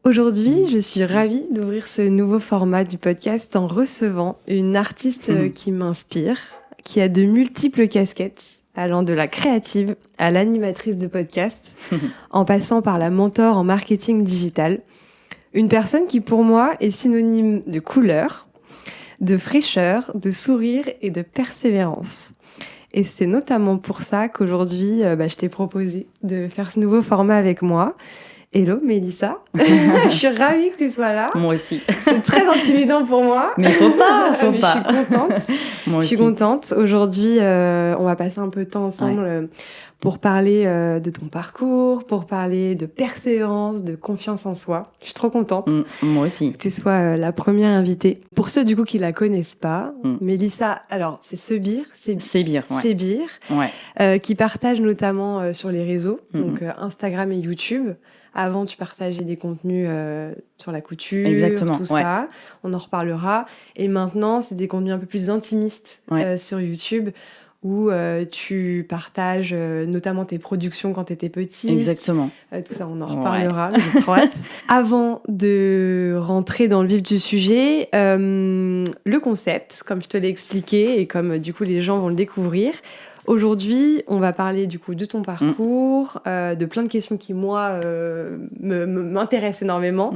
Aujourd'hui, je suis ravie d'ouvrir ce nouveau format du podcast en recevant une artiste qui m'inspire, qui a de multiples casquettes, allant de la créative à l'animatrice de podcast, en passant par la mentor en marketing digital. Une personne qui, pour moi, est synonyme de couleur, de fraîcheur, de sourire et de persévérance. Et c'est notamment pour ça qu'aujourd'hui, je t'ai proposé de faire ce nouveau format avec moi. Hello Mélissa, je suis ravie que tu sois là. Moi aussi. C'est très intimidant pour moi. Mais faut pas. Je suis contente. Moi aussi. Je suis contente. Aujourd'hui, on va passer un peu de temps ensemble pour parler de ton parcours, pour parler de persévérance, de confiance en soi. Je suis trop contente. Moi aussi. Que tu sois la première invitée. Pour ceux du coup qui la connaissent pas, Mélissa, alors c'est Sebir, qui partage notamment sur les réseaux, donc Instagram et YouTube. Avant, tu partageais des contenus sur la couture, tout ça. On en reparlera. Et maintenant, c'est des contenus un peu plus intimistes sur YouTube où tu partages notamment tes productions quand tu étais petite. Exactement. Tout ça, on en reparlera. J'ai trop hâte. Avant de rentrer dans le vif du sujet, le concept, comme je te l'ai expliqué et comme du coup les gens vont le découvrir. Aujourd'hui, on va parler du coup de ton parcours, de plein de questions qui, moi, m'intéressent énormément,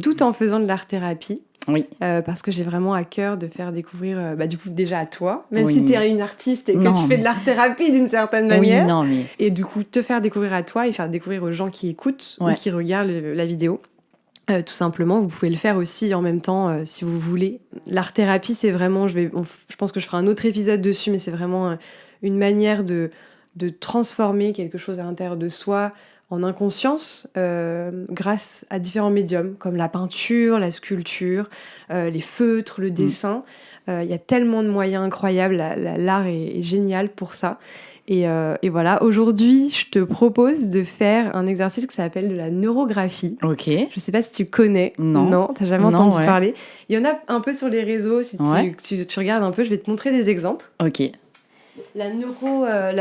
tout en faisant de l'art-thérapie. Oui. Parce que j'ai vraiment à cœur de faire découvrir, du coup, déjà à toi, même si tu es une artiste et que tu fais de l'art-thérapie d'une certaine manière. Et du coup, te faire découvrir à toi et faire découvrir aux gens qui écoutent ou qui regardent la vidéo. Tout simplement, vous pouvez le faire aussi en même temps si vous voulez. L'art-thérapie, c'est vraiment, je pense que je ferai un autre épisode dessus, mais c'est vraiment une manière de transformer quelque chose à l'intérieur de soi en inconscience grâce à différents médiums comme la peinture, la sculpture, les feutres, le dessin. Il y a tellement de moyens incroyables, l'art est génial pour ça. Et voilà, aujourd'hui, je te propose de faire un exercice qui s'appelle de la neurographie. Ok. Je sais pas si tu connais. Non, t'as jamais entendu parler. Il y en a un peu sur les réseaux, si tu regardes un peu, je vais te montrer des exemples. Ok. La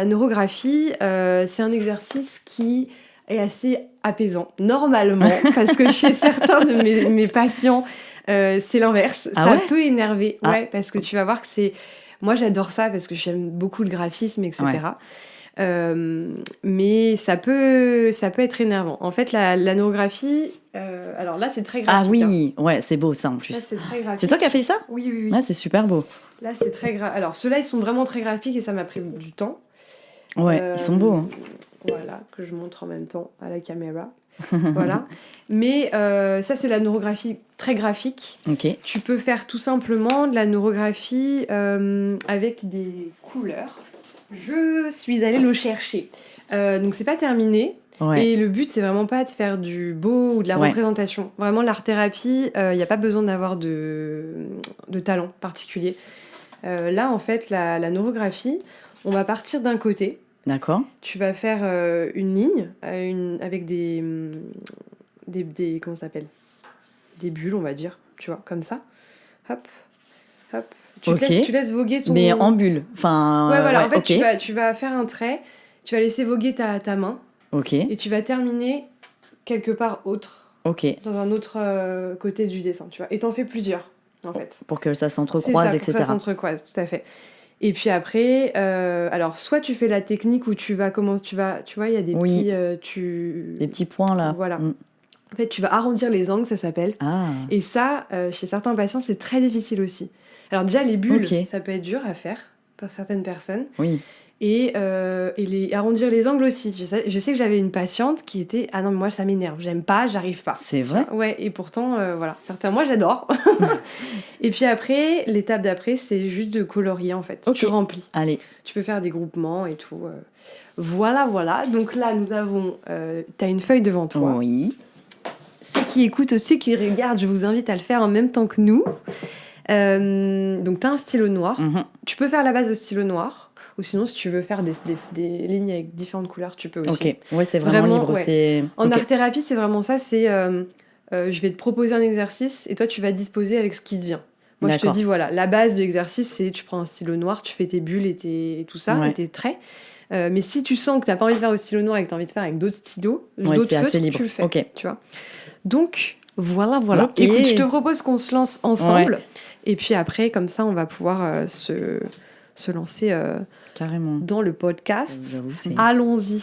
neurographie, c'est un exercice qui est assez apaisant, normalement, parce que chez certains de mes patients, c'est l'inverse. Ça peut énerver, parce que tu vas voir que c'est... Moi, j'adore ça parce que j'aime beaucoup le graphisme, etc. Mais ça peut être énervant. En fait, la neurographie... alors là, c'est très graphique. Ah oui, c'est beau ça en plus. Là, c'est très graphique. C'est toi qui as fait ça ? Oui. Ah, c'est super beau. Là, c'est très graphique. Alors, ceux-là, ils sont vraiment très graphiques et ça m'a pris du temps. Ouais, ils sont beaux. Hein. Voilà, que je montre en même temps à la caméra. Voilà. Mais ça, c'est la neurographie très graphique. Ok. Tu peux faire tout simplement de la neurographie avec des couleurs. Je suis allée le chercher. Donc, c'est pas terminé. Ouais. Et le but, c'est vraiment pas de faire du beau ou de la représentation. Vraiment, l'art-thérapie, il n'y a pas besoin d'avoir de talent particulier. Là, en fait, la neurographie, on va partir d'un côté. D'accord. Tu vas faire une ligne avec des comment ça s'appelle ? Des bulles, on va dire, tu vois, comme ça. Hop, hop. Tu laisses voguer ton... Mais en bulle. Enfin, voilà. En fait, tu vas faire un trait, tu vas laisser voguer ta main. Ok. Et tu vas terminer quelque part autre. Ok. Dans un autre côté du dessin, tu vois. Et t'en fais plusieurs, en fait. Pour que ça s'entrecroise, etc. Pour que ça s'entrecroise, tout à fait. Et puis après, alors soit tu fais la technique où tu vois, il y a des des petits points là. Voilà. En fait, tu vas arrondir les angles, ça s'appelle. Ah. Et ça, chez certains patients, c'est très difficile aussi. Alors déjà, les bulles, ça peut être dur à faire pour certaines personnes. Oui. Et arrondir les angles aussi. Je sais que j'avais une patiente qui était « Ah non, moi, ça m'énerve. J'aime pas, j'arrive pas. » C'est vrai ? Ouais, et pourtant, voilà. Certains, moi, j'adore. Et puis après, l'étape d'après, c'est juste de colorier, en fait. Okay. Tu remplis. Allez. Tu peux faire des groupements et tout. Voilà. Donc là, nous avons... t'as une feuille devant toi. Oui. Ceux qui écoutent aussi, qui regardent, je vous invite à le faire en même temps que nous. Donc, t'as un stylo noir. Mm-hmm. Tu peux faire la base au stylo noir. Ou sinon, si tu veux faire des lignes avec différentes couleurs, tu peux aussi. Ok, ouais, c'est vraiment libre. Ouais. En art-thérapie, c'est vraiment ça. C'est je vais te proposer un exercice et toi, tu vas disposer avec ce qui te vient. Moi, je te dis, voilà, la base de l'exercice, c'est tu prends un stylo noir, tu fais tes bulles et tout ça, et tes traits. Mais si tu sens que tu n'as pas envie de faire au stylo noir et que tu as envie de faire avec d'autres stylos, d'autres feutres, tu le fais. Okay. Tu vois. Donc, Voilà. Okay. Écoute, je te propose qu'on se lance ensemble. Ouais. Et puis après, comme ça, on va pouvoir se lancer carrément dans le podcast. Allons-y.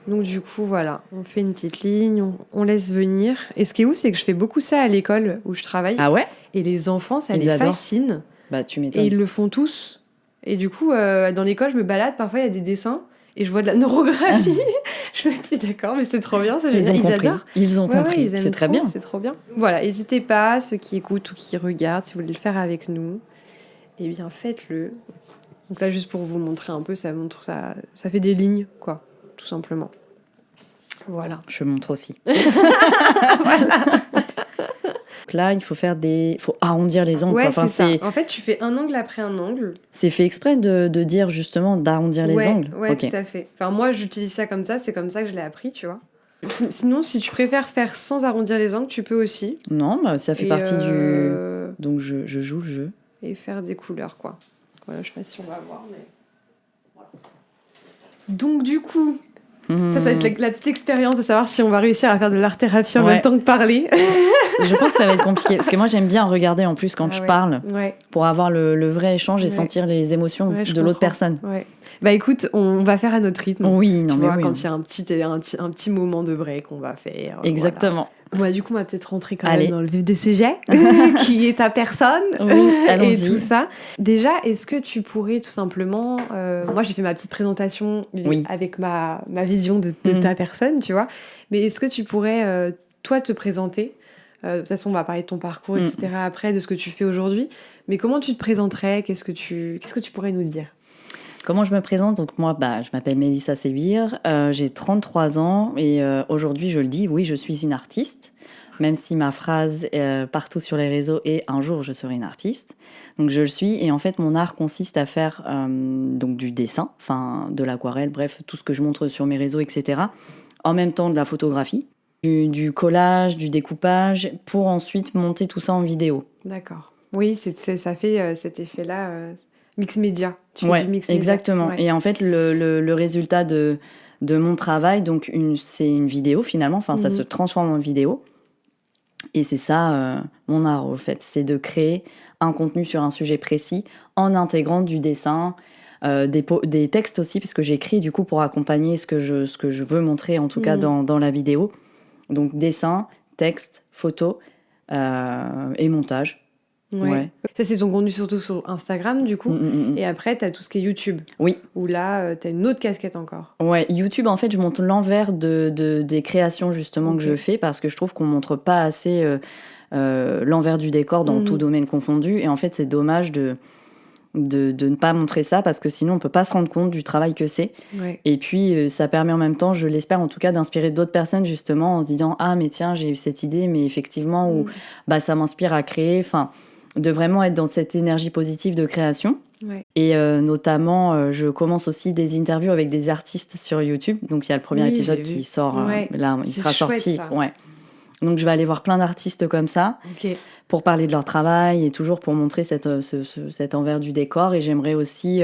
Donc du coup, voilà, on fait une petite ligne, on laisse venir. Et ce qui est ouf, c'est que je fais beaucoup ça à l'école où je travaille. Ah ouais ? Et les enfants, ça les fascine. Bah, tu m'étonnes. Et ils le font tous. Et du coup, dans l'école, je me balade, parfois il y a des dessins et je vois de la neurographie. Je me dis d'accord, mais c'est trop bien, c'est génial. Ils adorent. Ils ont compris, ils c'est très bien. C'est trop bien. Voilà, n'hésitez pas, ceux qui écoutent ou qui regardent, si vous voulez le faire avec nous, eh bien faites-le. Donc là, juste pour vous montrer un peu, ça fait des lignes, quoi, tout simplement. Voilà. Je montre aussi. Voilà. Donc là, il faut arrondir les angles. Ouais, enfin, c'est ça. En fait, tu fais un angle après un angle. C'est fait exprès de dire justement d'arrondir les angles. Ouais, okay. Tout à fait. Enfin, moi, j'utilise ça comme ça. C'est comme ça que je l'ai appris, tu vois. Sinon, si tu préfères faire sans arrondir les angles, tu peux aussi. Non, bah, ça fait partie du... Donc, je joue le jeu. Et faire des couleurs, quoi. Voilà, je sais pas si on va voir, mais... Voilà. Donc, du coup... Ça va être la petite expérience de savoir si on va réussir à faire de l'art-thérapie en même temps que parler. Je pense que ça va être compliqué. Parce que moi, j'aime bien regarder en plus quand je parle pour avoir le vrai échange et sentir les émotions de l'autre personne. Ouais. Bah écoute, on va faire à notre rythme. Oui, non, tu vois, quand il y a un petit moment de break, on va faire. Exactement. Voilà. Bon, bah, du coup, on va peut-être rentrer quand même dans le vif du sujet, qui est ta personne et tout ça. Déjà, est-ce que tu pourrais tout simplement... moi, j'ai fait ma petite présentation avec ma vision de ta personne, tu vois. Mais est-ce que tu pourrais, toi, te présenter de toute façon, on va parler de ton parcours, etc. après, de ce que tu fais aujourd'hui. Mais comment tu te présenterais ? Qu'est-ce que tu pourrais nous dire ? Comment je me présente ? Donc moi, je m'appelle Mélissa Sévir, j'ai 33 ans et aujourd'hui, je le dis, oui, je suis une artiste, même si ma phrase partout sur les réseaux est « un jour, je serai une artiste ». Donc je le suis et en fait, mon art consiste à faire donc du dessin, de l'aquarelle, bref, tout ce que je montre sur mes réseaux, etc. En même temps, de la photographie, du collage, du découpage, pour ensuite monter tout ça en vidéo. D'accord. Oui, ça fait cet effet-là... Mix média. Ouais, exactement. Ouais. Et en fait, le résultat de mon travail, donc c'est une vidéo finalement. Enfin, ça se transforme en vidéo. Et c'est ça mon art, au fait. C'est de créer un contenu sur un sujet précis en intégrant du dessin, des textes aussi, puisque j'écris du coup pour accompagner ce que je veux montrer, en tout cas dans la vidéo. Donc dessin, texte, photo et montage. Ouais. Ça, c'est son contenu surtout sur Instagram, du coup. Et après, t'as tout ce qui est YouTube. Oui. Où là, t'as une autre casquette encore. Ouais, YouTube, en fait, je montre l'envers des créations, justement, que je fais, parce que je trouve qu'on montre pas assez l'envers du décor dans tout domaine confondu. Et en fait, c'est dommage de ne pas montrer ça, parce que sinon, on peut pas se rendre compte du travail que c'est. Ouais. Et puis, ça permet en même temps, je l'espère en tout cas, d'inspirer d'autres personnes, justement, en se disant « Ah, mais tiens, j'ai eu cette idée, mais effectivement, ou ça m'inspire à créer. » Enfin... de vraiment être dans cette énergie positive de création. Ouais. Et notamment, je commence aussi des interviews avec des artistes sur YouTube. Donc, il y a le premier épisode qui sort. Là, il sera sorti. Ça. Ouais. Donc, je vais aller voir plein d'artistes comme ça pour parler de leur travail et toujours pour montrer cet envers du décor. Et j'aimerais aussi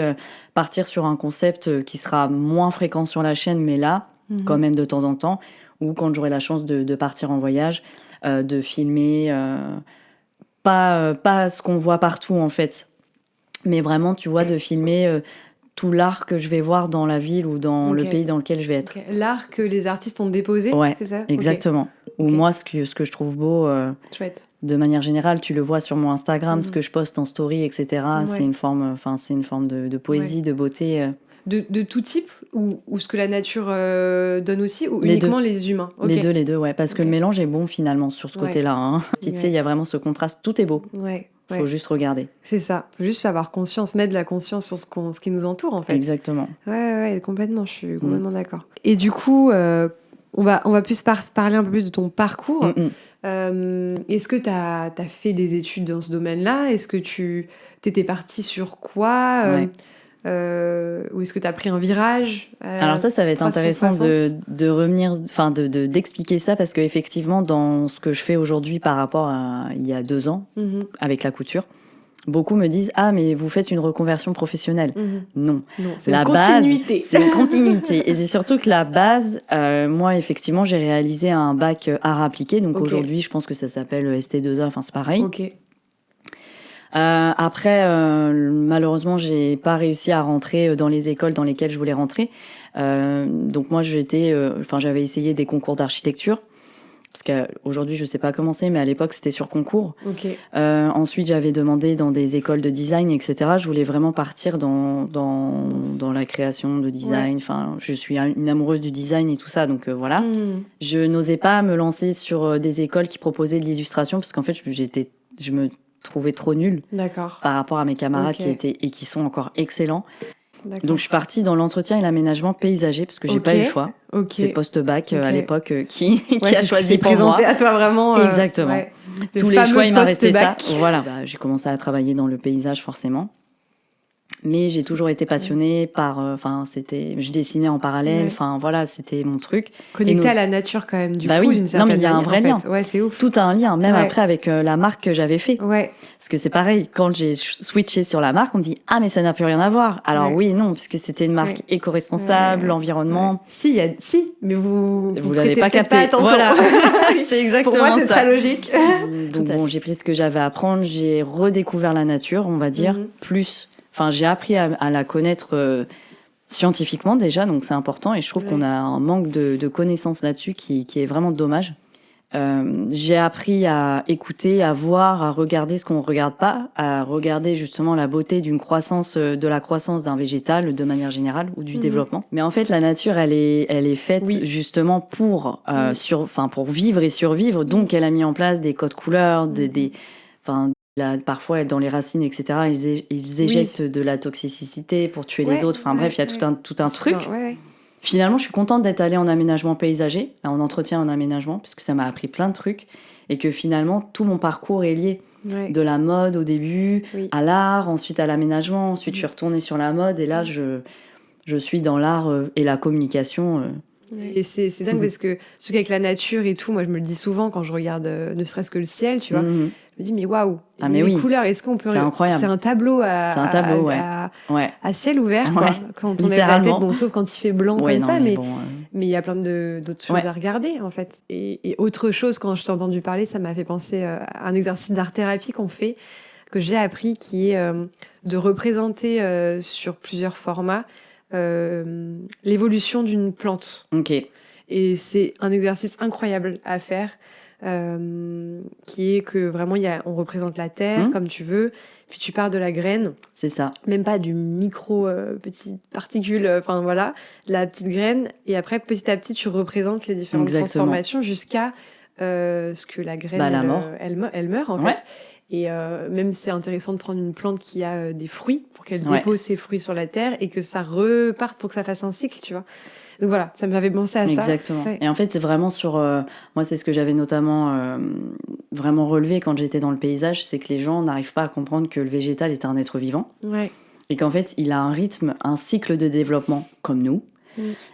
partir sur un concept qui sera moins fréquent sur la chaîne, mais là, quand même de temps en temps, ou quand j'aurai la chance de partir en voyage, de filmer... Pas ce qu'on voit partout, en fait. Mais vraiment, tu vois, de filmer tout l'art que je vais voir dans la ville ou dans le pays dans lequel je vais être. L'art que les artistes ont déposé, c'est ça ? Exactement. Ou moi, ce que je trouve beau, de manière générale, tu le vois sur mon Instagram, ce que je poste en story, etc. C'est une forme de poésie, de beauté... De tout type ou ce que la nature donne aussi ou uniquement les humains? Les deux, ouais. Parce que le mélange est bon finalement sur ce côté-là. Hein. Tu sais, il y a vraiment ce contraste. Tout est beau. Faut juste regarder. C'est ça. Faut juste avoir conscience, mettre de la conscience sur ce qui nous entoure en fait. Exactement. Ouais, complètement. Je suis complètement d'accord. Et du coup, on va plus parler un peu plus de ton parcours. Est-ce que t'as fait des études dans ce domaine-là? Est-ce que t'étais partie sur quoi? Ou est-ce que tu as pris un virage? Alors ça va être intéressant de revenir, d'expliquer ça, parce qu'effectivement, dans ce que je fais aujourd'hui par rapport à il y a 2 ans, avec la couture, beaucoup me disent « Ah, mais vous faites une reconversion professionnelle. » Non, c'est la continuité. C'est une continuité. Et c'est surtout que la base, moi, effectivement, j'ai réalisé un bac art appliqué. Donc aujourd'hui, je pense que ça s'appelle ST2A, enfin c'est pareil. Ok. Après, malheureusement, j'ai pas réussi à rentrer dans les écoles dans lesquelles je voulais rentrer. Donc moi, j'avais essayé des concours d'architecture. Parce qu'aujourd'hui, je sais pas comment c'est, mais à l'époque, c'était sur concours. Okay. Ensuite, j'avais demandé dans des écoles de design, etc. Je voulais vraiment partir dans la création de design. Enfin, je suis une amoureuse du design et tout ça, donc voilà. Je n'osais pas me lancer sur des écoles qui proposaient de l'illustration, parce qu'en fait, je me trouvais trop nulle par rapport à mes camarades qui sont encore excellents. D'accord. Donc je suis partie dans l'entretien et l'aménagement paysager parce que j'ai pas eu le choix. C'est post-bac à l'époque qui a choisi pour moi. Présenté à toi vraiment. Exactement. Tous les choix, il m'a resté ça. Voilà. J'ai commencé à travailler dans le paysage forcément. Mais j'ai toujours été passionnée par... je dessinais en parallèle. Enfin, voilà, c'était mon truc. Connectée à la nature quand même, du coup, d'une certaine manière. Non, mais il y a un vrai lien. Ouais, c'est ouf. Tout a un lien, même après avec la marque que j'avais fait. Ouais. Parce que c'est pareil, quand j'ai switché sur la marque, on me dit « Ah, mais ça n'a plus rien à voir !» Alors oui et non, puisque c'était une marque éco-responsable, l'environnement... Ouais. Si, mais vous l'avez pas capté. Pas attention. Voilà. C'est exactement ça. Pour moi, c'est très logique. Donc bon, j'ai pris ce que j'avais à apprendre, j'ai redécouvert la nature, on va dire, plus... Enfin, j'ai appris à la connaître scientifiquement déjà, donc c'est important. Et je trouve qu'on a un manque de connaissances là-dessus qui est vraiment dommage. J'ai appris à écouter, à voir, à regarder ce qu'on ne regarde pas, à regarder justement la beauté de la croissance d'un végétal de manière générale ou du développement. Mais en fait, la nature, elle est faite justement pour vivre et survivre. Donc, elle a mis en place des codes couleurs, Là, parfois, dans les racines, etc., ils éjectent de la toxicité pour tuer les autres. Enfin bref, il y a tout un truc. Finalement, je suis contente d'être allée en aménagement paysager, en entretien en aménagement, parce que ça m'a appris plein de trucs. Et que finalement, tout mon parcours est lié. De la mode au début, à l'art, ensuite à l'aménagement. Ensuite, je suis retournée sur la mode. Et là, je suis dans l'art et la communication. Et c'est dingue parce que ce qu'avec la nature et tout, moi, je me le dis souvent quand je regarde ne serait-ce que le ciel, tu vois. Je me dis, mais waouh, les couleurs, est-ce qu'on peut... C'est incroyable. C'est un tableau à ciel ouvert, quoi. Quand on lève la tête, bon, sauf quand il fait blanc mais il y a plein d'autres choses à regarder, en fait. Et autre chose, quand je t'ai entendu parler, ça m'a fait penser à un exercice d'art-thérapie qu'on fait, que j'ai appris, qui est de représenter sur plusieurs formats l'évolution d'une plante. Et c'est un exercice incroyable à faire. Qui est que vraiment on représente la terre comme tu veux, puis tu pars de la graine, c'est ça, même pas du micro petite particule, enfin voilà, la petite graine, et après petit à petit tu représentes les différentes transformations jusqu'à ce que la graine elle meurt en fait. Et même c'est intéressant de prendre une plante qui a des fruits pour qu'elle dépose ses fruits sur la terre et que ça reparte pour que ça fasse un cycle, tu vois. Donc voilà, ça m'avait pensé à ça. Exactement. Et en fait, c'est vraiment sur... moi, c'est ce que j'avais notamment vraiment relevé quand j'étais dans le paysage, c'est que les gens n'arrivent pas à comprendre que le végétal est un être vivant. Et qu'en fait, il a un rythme, un cycle de développement comme nous.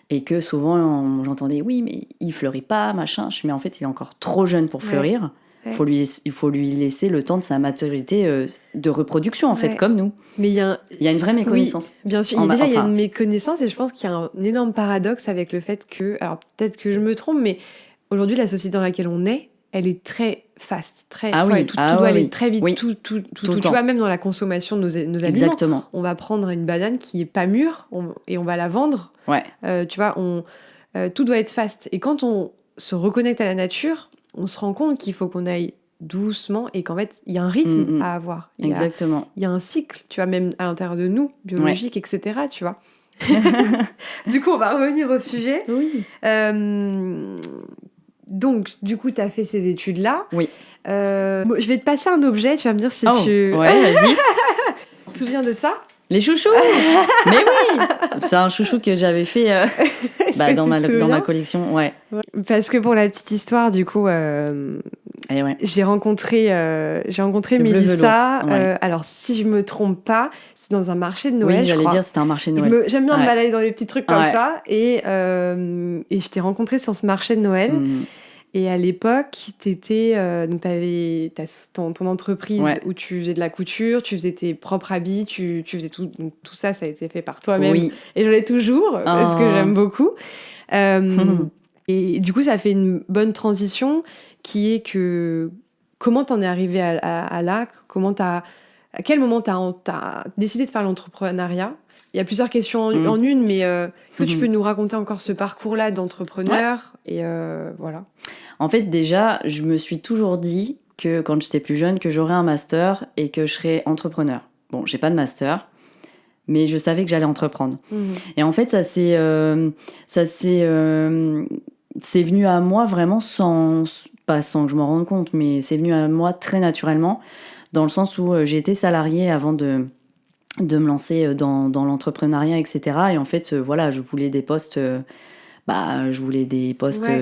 Et que souvent, j'entendais, oui, mais il fleurit pas, machin. Mais en fait, il est encore trop jeune pour fleurir. Il faut lui laisser le temps de sa maturité de reproduction, en fait, comme nous. Mais il y a une vraie méconnaissance. Oui, bien sûr. Il y a une méconnaissance et je pense qu'il y a un énorme paradoxe avec le fait que... Alors, peut-être que je me trompe, mais aujourd'hui, la société dans laquelle on est, elle est très fast, très... tout doit aller très vite, tout tu vois, même dans la consommation de nos aliments. Exactement. On va prendre une banane qui est pas mûre et on va la vendre. Tu vois, tout doit être fast. Et quand on se reconnecte à la nature... on se rend compte qu'il faut qu'on aille doucement et qu'en fait, il y a un rythme à avoir. Exactement. Il y a un cycle, tu vois, même à l'intérieur de nous, biologique, etc., tu vois. Du coup, on va revenir au sujet. Donc, du coup, tu as fait ces études-là. Je vais te passer un objet, tu vas me dire si tu... Ouais, vas-y. Tu te souviens de ça ? Les chouchous. Mais oui. C'est un chouchou que j'avais fait dans ma collection, Parce que pour la petite histoire, du coup, j'ai rencontré Mélissa. Alors, si je me trompe pas, c'est dans un marché de Noël. Oui, j'allais dire c'était un marché de Noël. J'aime bien me balader dans des petits trucs comme ça. Et je t'ai rencontré sur ce marché de Noël. Et à l'époque, donc t'avais ton entreprise où tu faisais de la couture, tu faisais tes propres habits, tu faisais tout. Donc tout ça, ça a été fait par toi-même. Oui. Et je l'ai toujours, parce que j'aime beaucoup. Et du coup, ça fait une bonne transition qui est que... Comment t'en es arrivé à là? À quel moment t'as décidé de faire l'entrepreneuriat? Il y a plusieurs questions en une, mais est-ce que tu peux nous raconter encore ce parcours-là d'entrepreneur? Et voilà. En fait, déjà, je me suis toujours dit que quand j'étais plus jeune, que j'aurais un master et que je serais entrepreneur. Bon, j'ai pas de master, mais je savais que j'allais entreprendre. Et en fait, c'est venu à moi vraiment pas sans que je m'en rende compte, mais c'est venu à moi très naturellement, dans le sens où j'ai été salariée avant de me lancer dans l'entrepreneuriat, etc. Et en fait, voilà, je voulais des postes...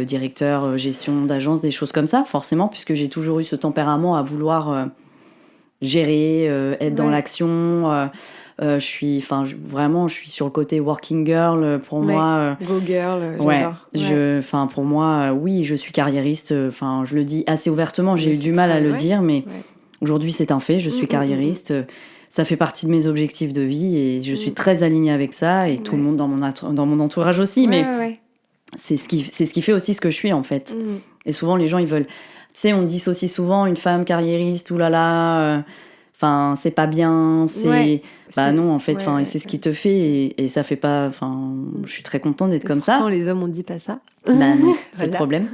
directeur, gestion d'agence, des choses comme ça, forcément, puisque j'ai toujours eu ce tempérament à vouloir gérer, être dans l'action. Je suis sur le côté working girl. Pour moi, go girl, j'adore. Pour moi, oui, je suis carriériste. Je le dis assez ouvertement. J'ai eu du mal à le dire, mais aujourd'hui, c'est un fait. Je suis carriériste. Ça fait partie de mes objectifs de vie et je suis très alignée avec ça. Et tout le monde dans mon entourage aussi, c'est ce qui fait aussi ce que je suis, en fait. Et souvent, les gens, ils veulent... Tu sais, on dissocie souvent une femme carriériste, oulala, c'est pas bien, non, en fait, c'est ce qui te fait et ça fait pas... je suis très contente d'être comme ça. Pourtant, les hommes, on dit pas ça. Non, c'est le problème.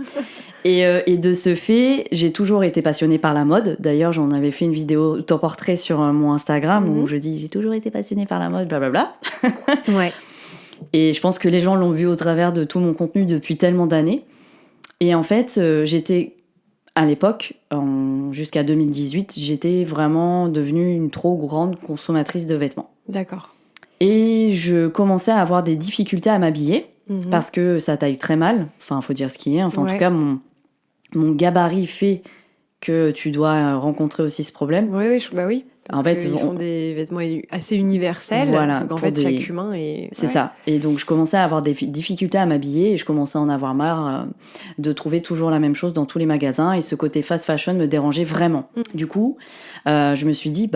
Et de ce fait, j'ai toujours été passionnée par la mode. D'ailleurs, j'en avais fait une vidéo autoportrait sur mon Instagram où je dis « J'ai toujours été passionnée par la mode, blablabla. » Ouais. Et je pense que les gens l'ont vu au travers de tout mon contenu depuis tellement d'années. Et en fait, j'étais, à l'époque, jusqu'à 2018, j'étais vraiment devenue une trop grande consommatrice de vêtements. D'accord. Et je commençais à avoir des difficultés à m'habiller parce que ça taille très mal. Enfin, il faut dire ce qui est. En tout cas, mon gabarit fait que tu dois rencontrer aussi ce problème. Oui. Parce qu'ils font des vêtements assez universels. Voilà. Parce qu'en fait, chaque humain est... C'est ça. Et donc, je commençais à avoir des difficultés à m'habiller et je commençais à en avoir marre de trouver toujours la même chose dans tous les magasins. Et ce côté fast fashion me dérangeait vraiment. Du coup, je me suis dit,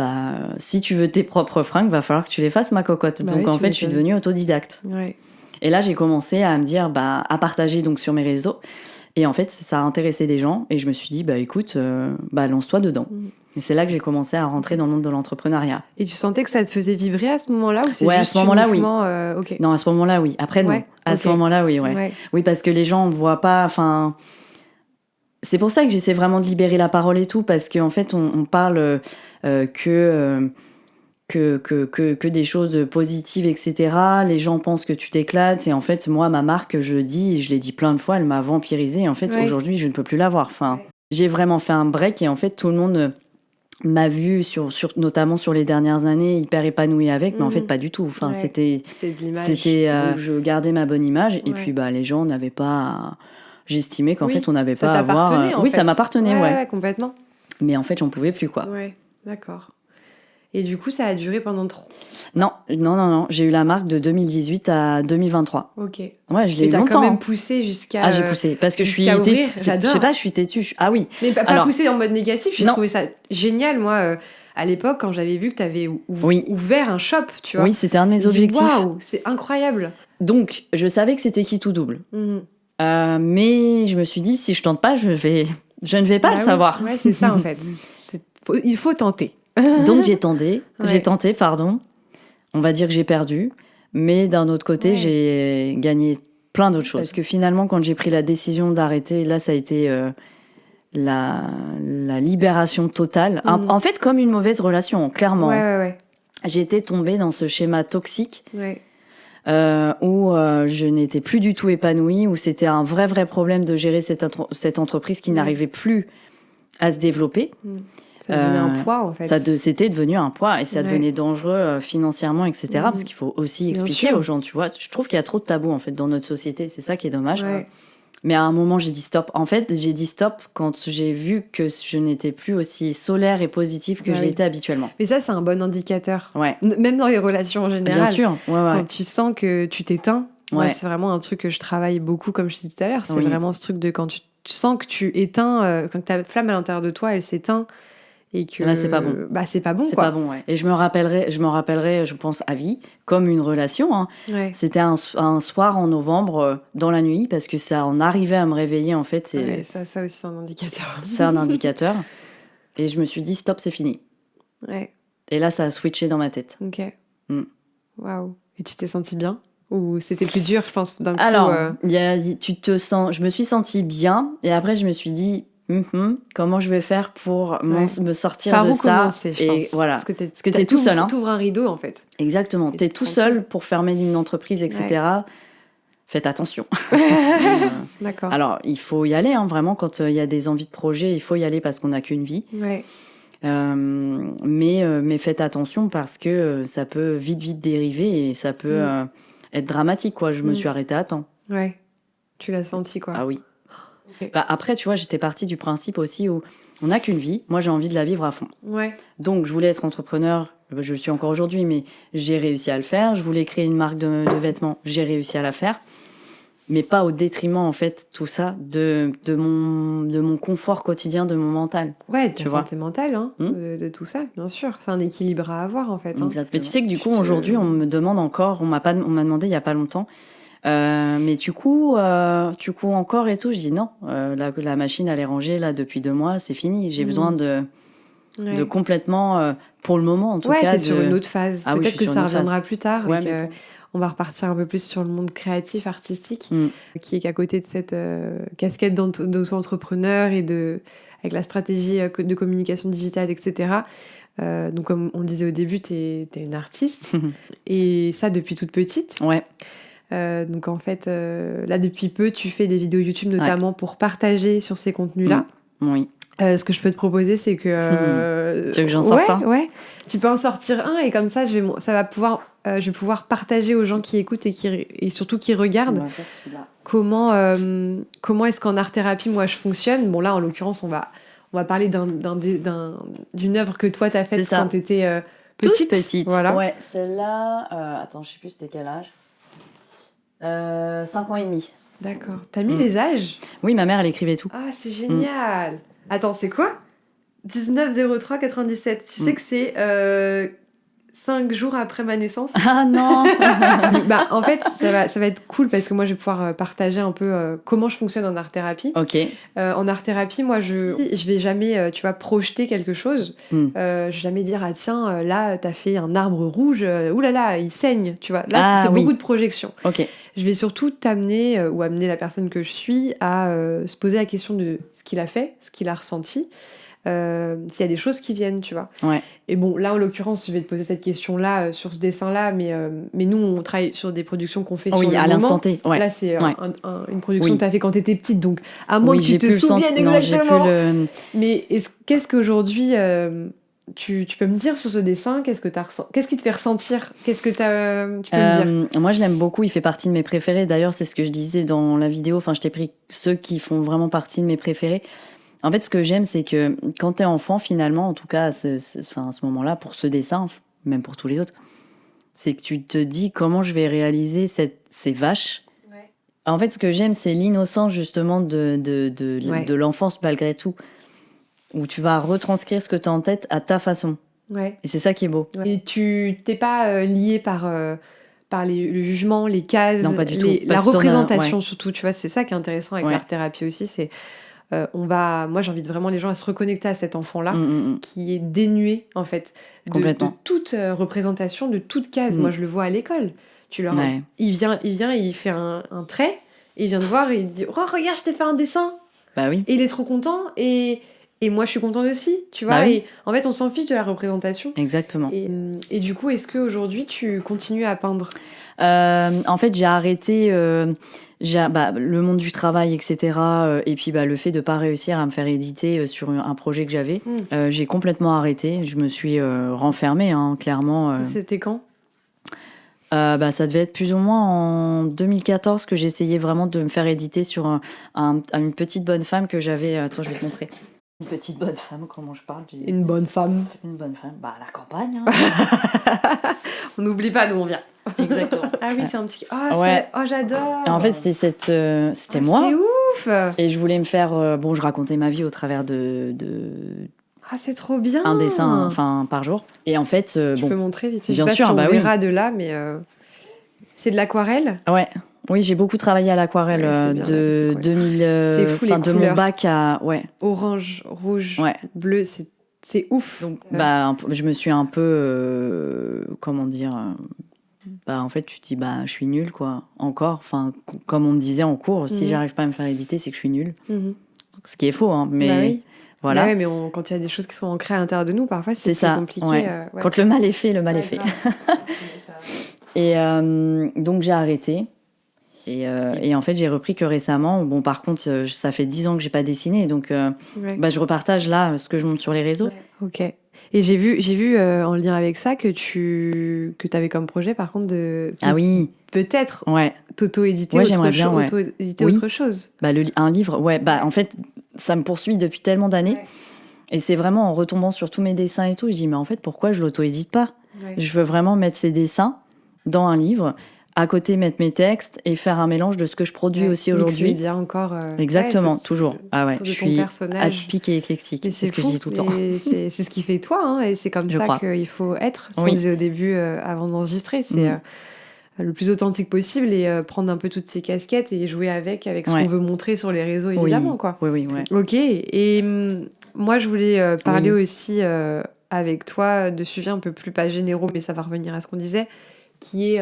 si tu veux tes propres fringues, va falloir que tu les fasses, ma cocotte. Donc, en fait, je suis devenue autodidacte. Ouais. Et là, j'ai commencé à me dire, à partager donc sur mes réseaux. Et en fait, ça a intéressé des gens. Et je me suis dit, écoute, lance-toi dedans. Et c'est là que j'ai commencé à rentrer dans le monde de l'entrepreneuriat. Et tu sentais que ça te faisait vibrer à ce moment-là ou c'est à juste ce moment-là, oui. Okay. Non, à ce moment-là, oui. Après, non. À ce moment-là, oui. Oui, parce que les gens ne voient pas... C'est pour ça que j'essaie vraiment de libérer la parole et tout, parce qu'en fait, on parle que des choses positives, etc. Les gens pensent que tu t'éclates. Et en fait, moi, ma marque, je le dis, et je l'ai dit plein de fois, elle m'a vampirisée. En fait, aujourd'hui, je ne peux plus l'avoir. J'ai vraiment fait un break et en fait, tout le monde... m'a vue, notamment sur les dernières années, hyper épanouie avec, mais en fait, pas du tout. C'était de l'image. Donc, je gardais ma bonne image, et puis les gens n'avaient pas... J'estimais qu'en fait, on n'avait pas à avoir... Oui, ça m'appartenait, ouais, complètement. Mais en fait, j'en pouvais plus, quoi. Ouais, d'accord. Et du coup, ça a duré pendant Non. J'ai eu la marque de 2018 à 2023. Ok. Ouais, je l'ai eu longtemps. Et t'as quand même poussé jusqu'à... Ah, j'ai poussé. Parce que je suis... J'adore. Je sais pas, je suis têtue. Ah oui. Mais pas poussé en mode négatif. J'ai trouvé ça génial, moi, à l'époque, quand j'avais vu que t'avais ouvert un shop, tu vois. Oui, c'était un de mes objectifs. Waouh, c'est incroyable. Donc, je savais que c'était qui tout double. Mais je me suis dit, si je tente pas, je ne vais pas le savoir. Ouais, c'est ça, en fait. Il faut tenter. Donc, j'ai tenté, On va dire que j'ai perdu. Mais d'un autre côté, j'ai gagné plein d'autres choses. Parce que finalement, quand j'ai pris la décision d'arrêter, là, ça a été la libération totale. En fait, comme une mauvaise relation, clairement. Ouais. J'étais tombée dans ce schéma toxique où je n'étais plus du tout épanouie, où c'était un vrai problème de gérer cette entreprise qui n'arrivait plus à se développer. Ça devenait un poids, en fait. C'était devenu un poids et ça devenait dangereux financièrement, etc. Parce qu'il faut aussi expliquer aux gens, tu vois. Je trouve qu'il y a trop de tabous, en fait, dans notre société. C'est ça qui est dommage. Ouais. Mais à un moment, j'ai dit stop. En fait, j'ai dit stop quand j'ai vu que je n'étais plus aussi solaire et positive que je l'étais habituellement. Mais ça, c'est un bon indicateur. Ouais. Même dans les relations en général. Bien sûr. Quand tu sens que tu t'éteins, moi, c'est vraiment un truc que je travaille beaucoup, comme je disais tout à l'heure. C'est vraiment ce truc de quand sens que tu éteins, quand ta flamme à l'intérieur de toi, elle s'éteint. Et que là, c'est pas bon. Bah, c'est pas bon, c'est quoi. pas bon, ouais. Et je me rappellerai, je pense, à vie, comme une relation. Hein. Ouais. C'était un soir en novembre, dans la nuit, parce que ça en arrivait à me réveiller, en fait. Et ouais, ça aussi, c'est un indicateur. C'est un indicateur. Et je me suis dit, stop, c'est fini. Ouais. Et là, ça a switché dans ma tête. Ok. Waouh. Et tu t'es sentie bien? Ou c'était plus dur, je pense, d'un coup? Alors, je me suis sentie bien. Et après, je me suis dit... comment je vais faire pour me sortir par de où ça commencer, je pense. Voilà. Parce que t'es tout seul. Hein. T'ouvres un rideau, en fait. Exactement. T'es tout seul pour fermer une entreprise, etc. Ouais. Faites attention. D'accord. Alors, il faut y aller, hein, vraiment, quand il y a des envies de projet, il faut y aller parce qu'on n'a qu'une vie. Ouais. Mais faites attention parce que ça peut vite dériver et ça peut être dramatique, quoi. Je me suis arrêtée à temps. Ouais. Tu l'as senti, quoi. Ah oui. Okay. Bah, après, tu vois, j'étais partie du principe aussi où on n'a qu'une vie. Moi, j'ai envie de la vivre à fond. Ouais. Donc, je voulais être entrepreneur. Je le suis encore aujourd'hui, mais j'ai réussi à le faire. Je voulais créer une marque de vêtements. J'ai réussi à la faire. Mais pas au détriment, en fait, tout ça, de mon confort quotidien, de mon mental. Ouais, de ta santé mentale, hein, de tout ça, bien sûr. C'est un équilibre à avoir, en fait. Hein. Exactement. Mais tu sais que du coup, aujourd'hui, on me demande encore, on m'a demandé il n'y a pas longtemps, mais du coup encore et tout, je dis non, la machine elle est rangée là depuis 2 mois, c'est fini, j'ai besoin de complètement, pour le moment en tout cas. Ouais, t'es sur une autre phase. Ah, Peut-être que ça reviendra plus tard. Ouais, mais on va repartir un peu plus sur le monde créatif, artistique, qui est qu'à côté de cette casquette d'auto-entrepreneur et avec la stratégie de communication digitale, etc. Donc, comme on le disait au début, t'es une artiste. Et ça, depuis toute petite. Ouais. Donc, en fait, là, depuis peu, tu fais des vidéos YouTube, notamment pour partager sur ces contenus-là. Oui. Ce que je peux te proposer, c'est que... Tu veux que j'en sorte un ? Ouais. Tu peux en sortir un et comme ça, je vais pouvoir partager aux gens qui écoutent et surtout qui regardent comment est-ce qu'en art-thérapie, moi, je fonctionne. Bon, là, en l'occurrence, on va parler d'une œuvre que toi, t'as faite quand t'étais petite. Toute petite. Voilà. Ouais, celle-là... attends, je sais plus c'était quel âge. 5 ans et demi. D'accord. T'as mis les âges ? Oui, ma mère, elle écrivait tout. Ah, c'est génial. Attends, c'est quoi ? 19-03-97. Tu sais que c'est 5 jours après ma naissance. Ah non. Bah, en fait, ça va être cool parce que moi, je vais pouvoir partager un peu comment je fonctionne en art-thérapie. Ok. En art-thérapie, moi, je vais jamais, projeter quelque chose. Je vais jamais dire, ah tiens, là, t'as fait un arbre rouge, oulala, il saigne, tu vois. Là, c'est beaucoup de projections. Ok. Je vais surtout t'amener, ou amener la personne que je suis à se poser la question de ce qu'il a fait, ce qu'il a ressenti. S'il y a des choses qui viennent, tu vois. Ouais. Et bon, là, en l'occurrence, je vais te poser cette question-là sur ce dessin-là, mais nous, on travaille sur des productions qu'on fait sur le moment. Oui, à l'instant T. Ouais. Là, c'est une production que tu as fait quand tu étais petite, donc à moins que tu te souviennes exactement. Mais qu'est-ce qu'aujourd'hui, tu peux me dire sur ce dessin, qu'est-ce qui te fait ressentir ? Qu'est-ce que tu peux me dire ? Moi, je l'aime beaucoup, il fait partie de mes préférés. D'ailleurs, c'est ce que je disais dans la vidéo, enfin, je t'ai pris ceux qui font vraiment partie de mes préférés. En fait, ce que j'aime, c'est que quand t'es enfant, finalement, en tout cas, à ce moment-là, pour ce dessin, même pour tous les autres, c'est que tu te dis comment je vais réaliser ces vaches. Ouais. En fait, ce que j'aime, c'est l'innocence, justement, de l'enfance, malgré tout, où tu vas retranscrire ce que t'as en tête à ta façon. Ouais. Et c'est ça qui est beau. Ouais. Et tu t'es pas lié par le jugement, les cases, non, pas du tout. La représentation, surtout. Tu vois, c'est ça qui est intéressant avec l'art-thérapie aussi, c'est... moi j'invite vraiment les gens à se reconnecter à cet enfant-là qui est dénué en fait de toute représentation, de toute case. Moi je le vois à l'école. Il vient, il fait un trait, et il vient te voir et il dit « Oh regarde, je t'ai fait un dessin !» Bah oui. Et il est trop content et moi je suis contente aussi, tu vois. Et en fait on s'en fiche de la représentation. Exactement. Et du coup, est-ce qu'aujourd'hui tu continues à peindre ? En fait j'ai arrêté... le monde du travail, etc. Et puis le fait de ne pas réussir à me faire éditer sur un projet que j'avais, j'ai complètement arrêté. Je me suis renfermée, hein, clairement. C'était quand ? Ça devait être plus ou moins en 2014 que j'essayais vraiment de me faire éditer sur une petite bonne femme que j'avais... Attends, je vais te montrer. Une petite bonne femme, comment je parle ? Une bonne femme. Une bonne femme. À la campagne. Hein. On n'oublie pas d'où on vient. Exactement. Ah oui, c'est un petit... Oh, j'adore. Et en fait, c'était moi. C'est ouf. Et je voulais me faire... je racontais ma vie au travers de Ah, c'est trop bien. Un dessin par jour. Et en fait... Je peux montrer vite. Bien je sais sûr, pas si on verra de là, mais... C'est de l'aquarelle. Ouais. Oui, j'ai beaucoup travaillé à l'aquarelle de 2000... c'est fou, les de couleurs. Mon bac à... Ouais. Orange, rouge, bleu, c'est ouf. Donc, je me suis un peu... comment dire... en fait, tu te dis, je suis nulle, quoi. Encore. Enfin, comme on me disait en cours, si j'arrive pas à me faire éditer, c'est que je suis nulle. Ce qui est faux, hein. Mais oui. voilà. Mais quand il y a des choses qui sont ancrées à l'intérieur de nous, parfois, c'est plus compliqué. Ouais. Quand le mal est fait, le mal est fait. Et donc, j'ai arrêté. Et en fait, j'ai repris que récemment. Bon, par contre, ça fait 10 ans que j'ai pas dessiné. Donc, je repartage là ce que je monte sur les réseaux. Ok. Et j'ai vu en lien avec ça que tu avais comme projet, par contre, de... Ah oui. Peut-être t'auto-éditer autre chose. Un livre, en fait, ça me poursuit depuis tellement d'années. Ouais. Et c'est vraiment en retombant sur tous mes dessins et tout, je dis, mais en fait, pourquoi je l'auto-édite pas ? Je veux vraiment mettre ces dessins dans un livre, à côté mettre mes textes et faire un mélange de ce que je produis aussi aujourd'hui. Mix encore. Exactement, toujours. Je suis personnage. atypique et éclectique, c'est ce que je dis tout le temps. C'est ce qui fait toi, hein, et c'est comme ça qu'il faut être. Ce qu'on disait au début, avant d'enregistrer, c'est le plus authentique possible et prendre un peu toutes ces casquettes et jouer avec ce qu'on veut montrer sur les réseaux, évidemment. Quoi. Oui. Ok, et moi, je voulais parler aussi avec toi de sujets un peu plus, pas généraux, mais ça va revenir à ce qu'on disait, qui est,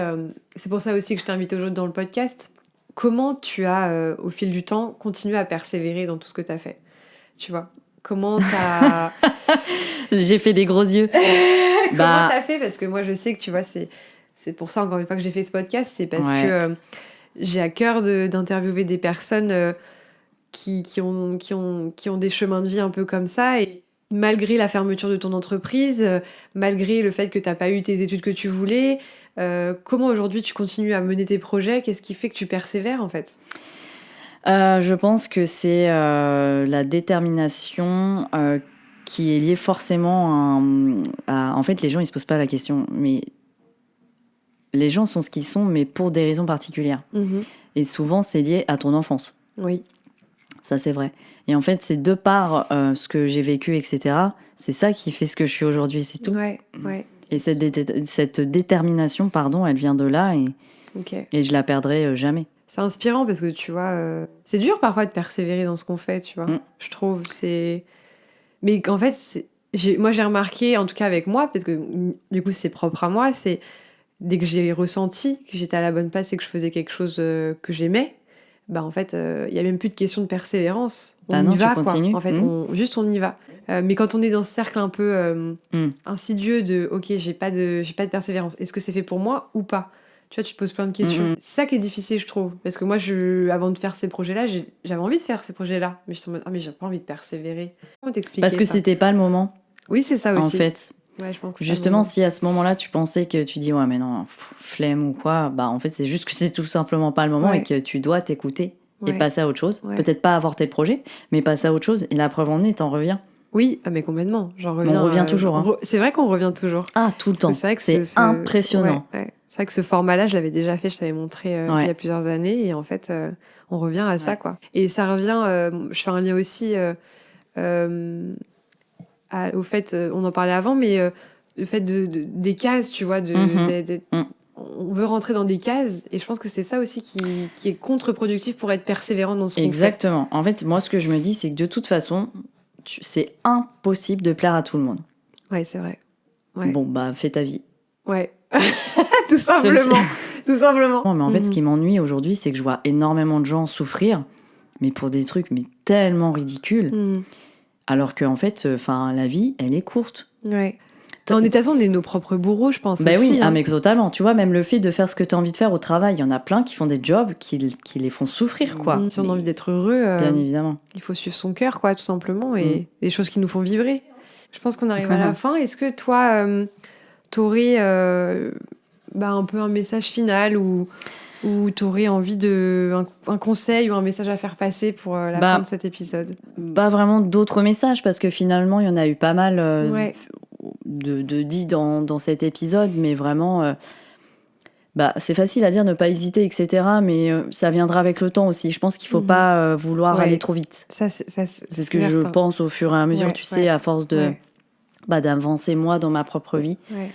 c'est pour ça aussi que je t'ai invité aujourd'hui dans le podcast, comment tu as, au fil du temps, continué à persévérer dans tout ce que tu as fait, tu vois ? Comment t'as... J'ai fait des gros yeux. Comment t'as fait ? Parce que moi, je sais que, tu vois, c'est pour ça, encore une fois, que j'ai fait ce podcast, c'est parce que j'ai à cœur d'interviewer des personnes qui ont des chemins de vie un peu comme ça, et malgré la fermeture de ton entreprise, malgré le fait que t'as pas eu tes études que tu voulais... comment aujourd'hui tu continues à mener tes projets ? Qu'est-ce qui fait que tu persévères en fait ? Je pense que c'est la détermination qui est liée forcément à... En fait, les gens, ils se posent pas la question, mais les gens sont ce qu'ils sont, mais pour des raisons particulières. Et souvent, c'est lié à ton enfance. Oui. Ça, c'est vrai. Et en fait, c'est de par ce que j'ai vécu, etc., c'est ça qui fait ce que je suis aujourd'hui, c'est tout. Ouais. Et cette détermination, elle vient de là et je la perdrai jamais. C'est inspirant parce que tu vois, c'est dur parfois de persévérer dans ce qu'on fait, tu vois. Je trouve, mais en fait, moi j'ai remarqué, en tout cas avec moi, peut-être que du coup c'est propre à moi, c'est dès que j'ai ressenti que j'étais à la bonne place et que je faisais quelque chose que j'aimais, en fait, il y a même plus de question de persévérance. On y va, quoi. En fait, on y va. Mais quand on est dans ce cercle un peu insidieux de « Ok, j'ai pas de persévérance. Est-ce que c'est fait pour moi ou pas ?» Tu vois, tu te poses plein de questions. C'est ça qui est difficile, je trouve. Parce que moi, avant de faire ces projets-là, j'avais envie de faire ces projets-là. Mais je suis en mode « mais j'ai pas envie de persévérer. » Comment t'expliquer ça ? Parce que c'était pas le moment. Oui, c'est ça aussi. En fait. Ouais, je pense que justement, si à ce moment-là, tu pensais que tu dis « Ouais, mais non, flemme ou quoi », en fait, c'est juste que c'est tout simplement pas le moment et que tu dois t'écouter. Et passer à autre chose. Peut-être pas avorter le projet, mais passer à autre chose. Et la preuve en est, t'en reviens. Oui, mais complètement. J'en reviens. Mais on revient toujours. C'est vrai qu'on revient toujours. Ah, tout le temps. C'est impressionnant. C'est vrai que ce format-là, je l'avais déjà fait, je t'avais montré il y a plusieurs années. Et en fait, on revient à ça, quoi. Et ça revient... je fais un lien aussi au fait... on en parlait avant, mais le fait des cases, tu vois, on veut rentrer dans des cases, et je pense que c'est ça aussi qui est contre-productif pour être persévérant dans ce qu'on fait. Exactement. En fait, moi, ce que je me dis, c'est que de toute façon, c'est impossible de plaire à tout le monde. Ouais, c'est vrai. Ouais. Bon, fais ta vie. Ouais. Tout simplement. Tout simplement. Non, mais en fait, ce qui m'ennuie aujourd'hui, c'est que je vois énormément de gens souffrir, mais pour des trucs tellement ridicules, alors qu'en fait, la vie, elle est courte. Ouais. On est nos propres bourreaux, je pense. Aussi, oui, mais totalement. Tu vois, même le fait de faire ce que tu as envie de faire au travail, il y en a plein qui font des jobs qui les font souffrir, quoi. Si on a envie d'être heureux, bien évidemment. Il faut suivre son cœur, quoi, tout simplement, et des choses qui nous font vibrer. Je pense qu'on arrive à la fin. Est-ce que toi, t'aurais un peu un message final ou t'aurais envie un conseil ou un message à faire passer pour la fin de cet épisode ? Pas vraiment d'autres messages, parce que finalement, il y en a eu pas mal de dit dans cet épisode, mais vraiment c'est facile à dire, ne pas hésiter, etc. Mais ça viendra avec le temps aussi. Je pense qu'il ne faut pas vouloir aller trop vite. C'est ce que je pense au fur et à mesure, tu sais, à force d'avancer moi dans ma propre vie. Ouais.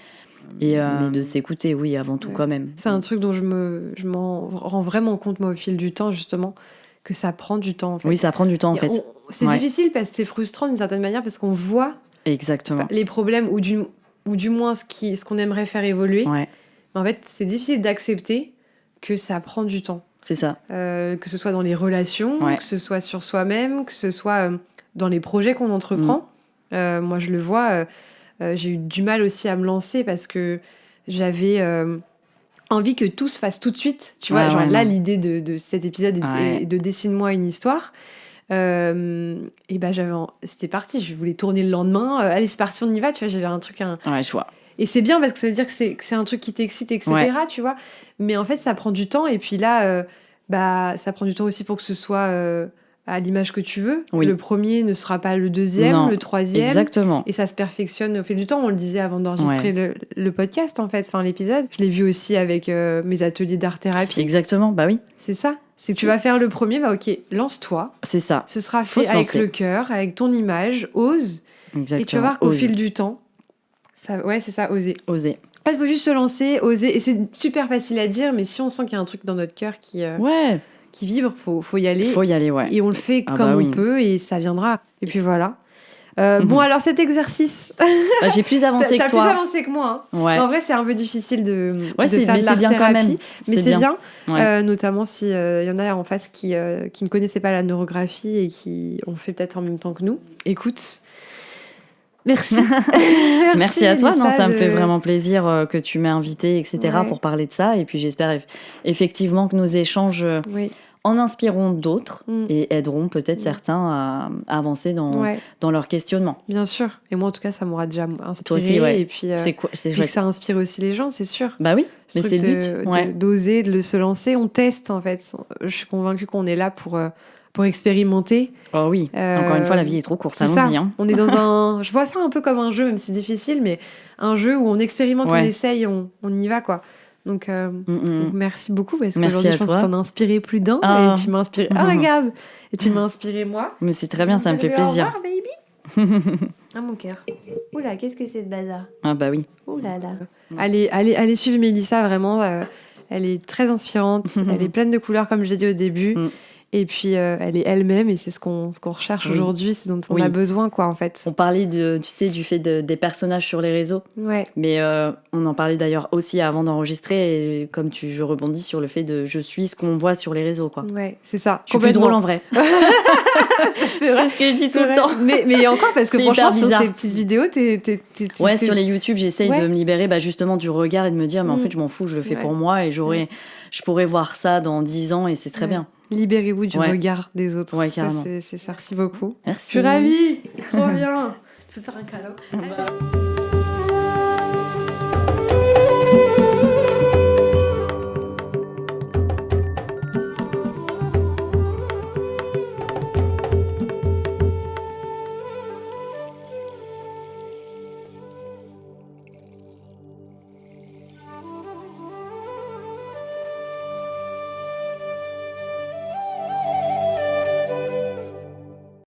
Et mais de s'écouter, oui, avant tout quand même. C'est un truc dont je m'en rends vraiment compte, moi, au fil du temps, justement, que ça prend du temps, en fait. Oui, ça prend du temps, en fait. C'est difficile parce que c'est frustrant d'une certaine manière parce qu'on voit les problèmes ou du moins ce qu'on aimerait faire évoluer. Ouais. Mais en fait, c'est difficile d'accepter que ça prend du temps. C'est ça. Que ce soit dans les relations, que ce soit sur soi-même, que ce soit dans les projets qu'on entreprend. Moi, je le vois, j'ai eu du mal aussi à me lancer parce que j'avais envie que tout se fasse tout de suite. Tu vois, l'idée de cet épisode est de Dessine-moi une histoire. Et c'était parti. Je voulais tourner le lendemain. Allez, c'est parti, on y va. Tu vois, j'avais un truc... Ouais, je vois. Et c'est bien parce que ça veut dire que c'est un truc qui t'excite, etc. Tu vois. Mais en fait, ça prend du temps. Et puis là, ça prend du temps aussi pour que ce soit à l'image que tu veux. Oui. Le premier ne sera pas le deuxième, le troisième. Exactement. Et ça se perfectionne au fil du temps. On le disait avant d'enregistrer le podcast, en fait, enfin l'épisode. Je l'ai vu aussi avec mes ateliers d'art-thérapie. Exactement, bah oui. C'est ça. C'est que tu vas faire le premier, ok, lance-toi. C'est ça. Ce sera fait avec le cœur, avec ton image, ose. Exactement. Et tu vas voir qu'au fil du temps, c'est ça, oser. Oser. En fait, il faut juste se lancer, oser. Et c'est super facile à dire, mais si on sent qu'il y a un truc dans notre cœur qui vibre, faut y aller. Faut y aller, ouais. Et on le fait comme on peut, et ça viendra. Et puis voilà. Bon, alors cet exercice... j'ai plus avancé que toi. T'as plus avancé que moi. Hein. Ouais. En vrai, c'est un peu difficile de faire de l'art-thérapie. Mais c'est bien. Notamment s'il y en a en face qui ne connaissaient pas la neurographie et qui ont fait peut-être en même temps que nous. Écoute... Merci. Merci à toi. Ça me fait vraiment plaisir que tu m'aies invitée, etc. pour parler de ça. Et puis j'espère effectivement que nos échanges en inspireront d'autres et aideront peut-être certains à avancer dans leur questionnement. Bien sûr. Et moi, en tout cas, ça m'aura déjà inspiré. Toi aussi, ouais. Et puis, c'est que ça inspire aussi les gens, c'est sûr. Bah oui, mais c'est le but. D'oser, de se lancer. On teste, en fait. Je suis convaincue qu'on est là pour expérimenter. Oh oui, encore une fois, la vie est trop courte, allons-y. Hein. On est dans je vois ça un peu comme un jeu, même si c'est difficile, mais un jeu où on expérimente, on essaye, on y va, quoi. Donc merci beaucoup, parce qu'aujourd'hui, je pense que t'en as inspiré plus d'un, et tu m'as inspiré... regarde. Et tu m'as inspiré, moi. Mais c'est très bien, ça me fait plaisir. Au revoir, baby. Mon cœur. Oula, qu'est-ce que c'est ce bazar? Ah bah oui. Oula là. Allez suivre Mélissa, vraiment. Elle est très inspirante. Elle est pleine de couleurs, comme je l'ai dit au début. Et puis, elle est elle-même, et c'est ce qu'on recherche aujourd'hui, c'est dont on a besoin, quoi, en fait. On parlait, du fait des personnages sur les réseaux. Ouais. Mais on en parlait d'ailleurs aussi avant d'enregistrer, et comme je rebondis sur le fait de je suis ce qu'on voit sur les réseaux, quoi. Ouais, c'est ça. Je suis plus drôle en vrai. C'est ce que je dis tout le temps. Mais encore, parce que franchement, sur tes petites vidéos, Ouais, sur les YouTube, j'essaye de me libérer justement du regard et de me dire, mais en fait, je m'en fous, je le fais pour moi, et je pourrais voir ça dans 10 ans, et c'est très bien. Libérez-vous du regard des autres. Ouais, carrément. Ça, merci beaucoup. Merci. Je suis ravie. Trop bien. Je peux te faire un câlin.